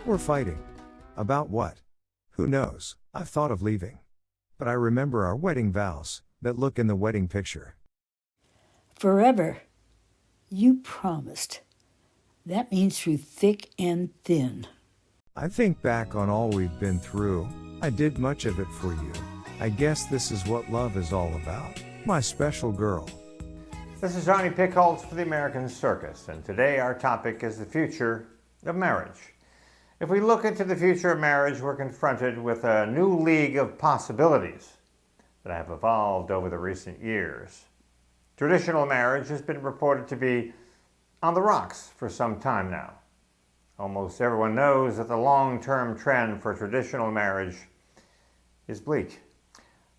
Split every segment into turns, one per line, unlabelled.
We're fighting. About what? Who knows? I've thought of leaving. But I remember our wedding vows, that look in the wedding picture.
Forever. You promised. That means through thick and thin.
I think back on all we've been through. I did much of it for you. I guess this is what love is all about. My special girl.
This is Johnny Pickholtz for the American Circus, and today our topic is the future of marriage. If we look into the future of marriage, we're confronted with a new league of possibilities that have evolved over the recent years. Traditional marriage has been reported to be on the rocks for some time now. Almost everyone knows that the long-term trend for traditional marriage is bleak.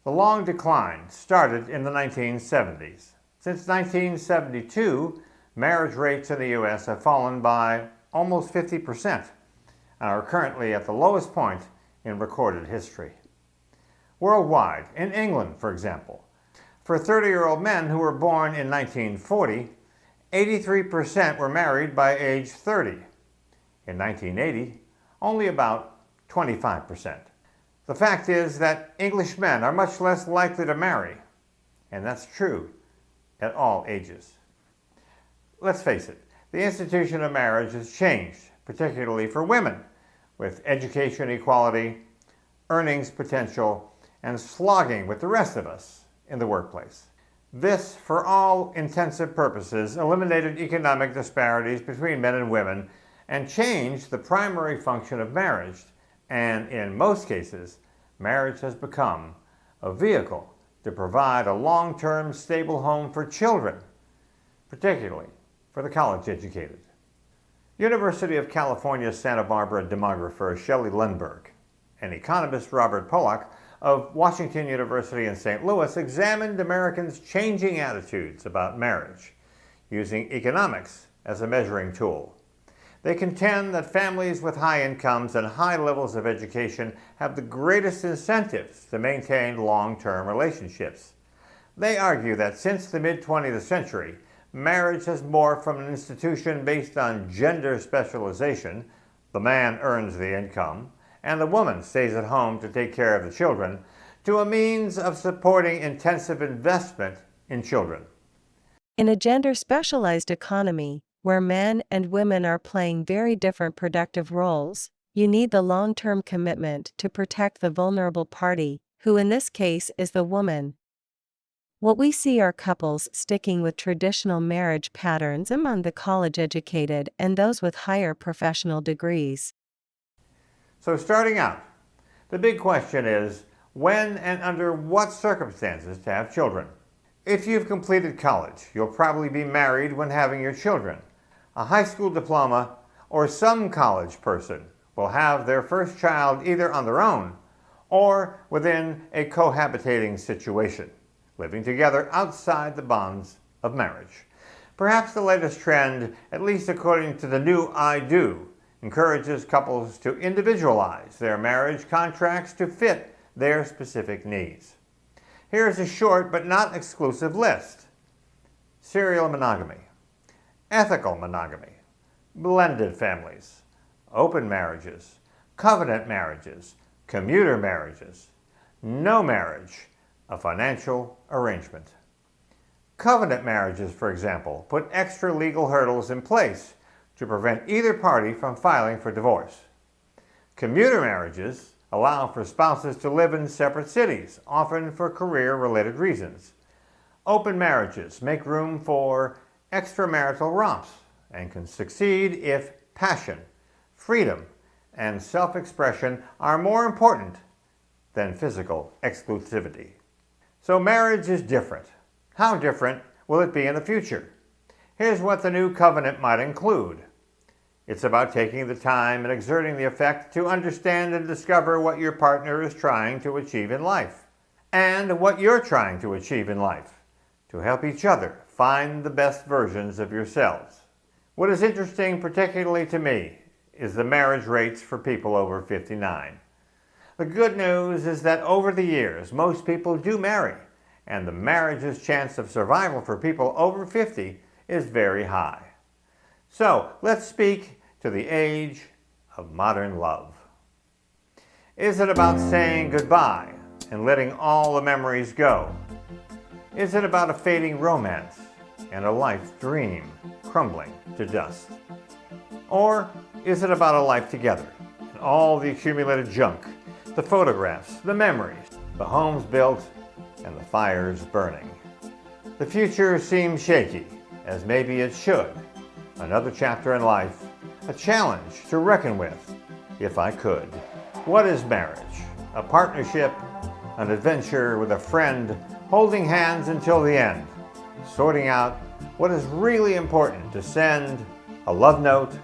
The long decline started in the 1970s. Since 1972, marriage rates in the U.S. have fallen by almost 50% and are currently at the lowest point in recorded history. Worldwide, in England, for example, for 30-year-old men who were born in 1940, 83% were married by age 30. In 1980, only about 25%. The fact is that English men are much less likely to marry, and that's true at all ages. Let's face it, the institution of marriage has changed, particularly for women, with education equality, earnings potential, and slogging with the rest of us in the workplace. This, for all intensive purposes, eliminated economic disparities between men and women and changed the primary function of marriage. And in most cases, marriage has become a vehicle to provide a long-term stable home for children, particularly for the college-educated. University of California, Santa Barbara demographer Shelley Lindbergh and economist Robert Pollack of Washington University in St. Louis examined Americans' changing attitudes about marriage using economics as a measuring tool. They contend that families with high incomes and high levels of education have the greatest incentives to maintain long-term relationships. They argue that since the mid-20th century, marriage has morphed from an institution based on gender specialization, the man earns the income, and the woman stays at home to take care of the children, to a means of supporting intensive investment in children.
In a gender-specialized economy, where men and women are playing very different productive roles, you need the long-term commitment to protect the vulnerable party, who in this case is the woman. What we see are couples sticking with traditional marriage patterns among the college-educated and those with higher professional degrees.
So starting out, the big question is when and under what circumstances to have children. If you've completed college, you'll probably be married when having your children. A high school diploma or some college person will have their first child either on their own or within a cohabitating situation, living together outside the bonds of marriage. Perhaps the latest trend, at least according to the new I Do, encourages couples to individualize their marriage contracts to fit their specific needs. Here's a short but not exclusive list: serial monogamy, ethical monogamy, blended families, open marriages, covenant marriages, commuter marriages, no marriage, a financial arrangement. Covenant marriages, for example, put extra legal hurdles in place to prevent either party from filing for divorce. Commuter marriages allow for spouses to live in separate cities, often for career-related reasons. Open marriages make room for extramarital romps and can succeed if passion, freedom, and self-expression are more important than physical exclusivity. So marriage is different. How different will it be in the future? Here's what the new covenant might include. It's about taking the time and exerting the effect to understand and discover what your partner is trying to achieve in life, and what you're trying to achieve in life, to help each other find the best versions of yourselves. What is interesting, particularly to me, is the marriage rates for people over 59. The good news is that over the years, most people do marry, and the marriage's chance of survival for people over 50 is very high. So let's speak to the age of modern love? Is it about saying goodbye and letting all the memories go? Is it about a fading romance and a life dream crumbling to dust? Or is it about a life together and all the accumulated junk, the photographs, the memories, the homes built, and the fires burning? The future seems shaky, as maybe it should. Another chapter in life, a challenge to reckon with, if I could. What is marriage? A partnership, an adventure with a friend, holding hands until the end, sorting out what is really important to send, a love note,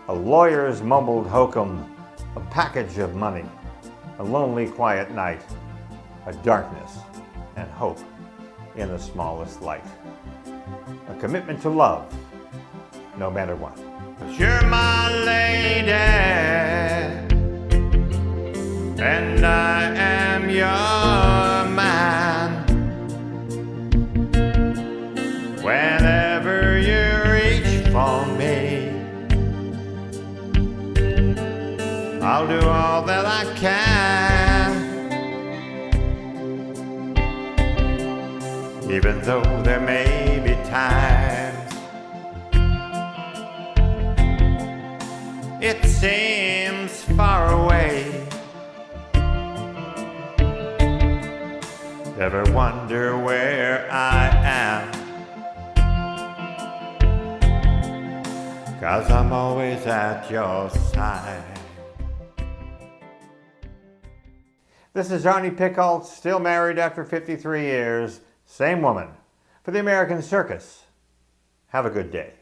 a lawyer's mumbled hokum, a package of money, a lonely quiet night, a darkness and hope in the smallest light. A commitment to love, no matter what. But you're my lady, and I am your man. Whenever you reach for me, I'll do all that I can. Even though there may be times it seems far away. Ever wonder where I am? 'Cause I'm always at your side. This is Arnie Pickholtz, still married after 53 years, same woman, for the American Circus. Have a good day.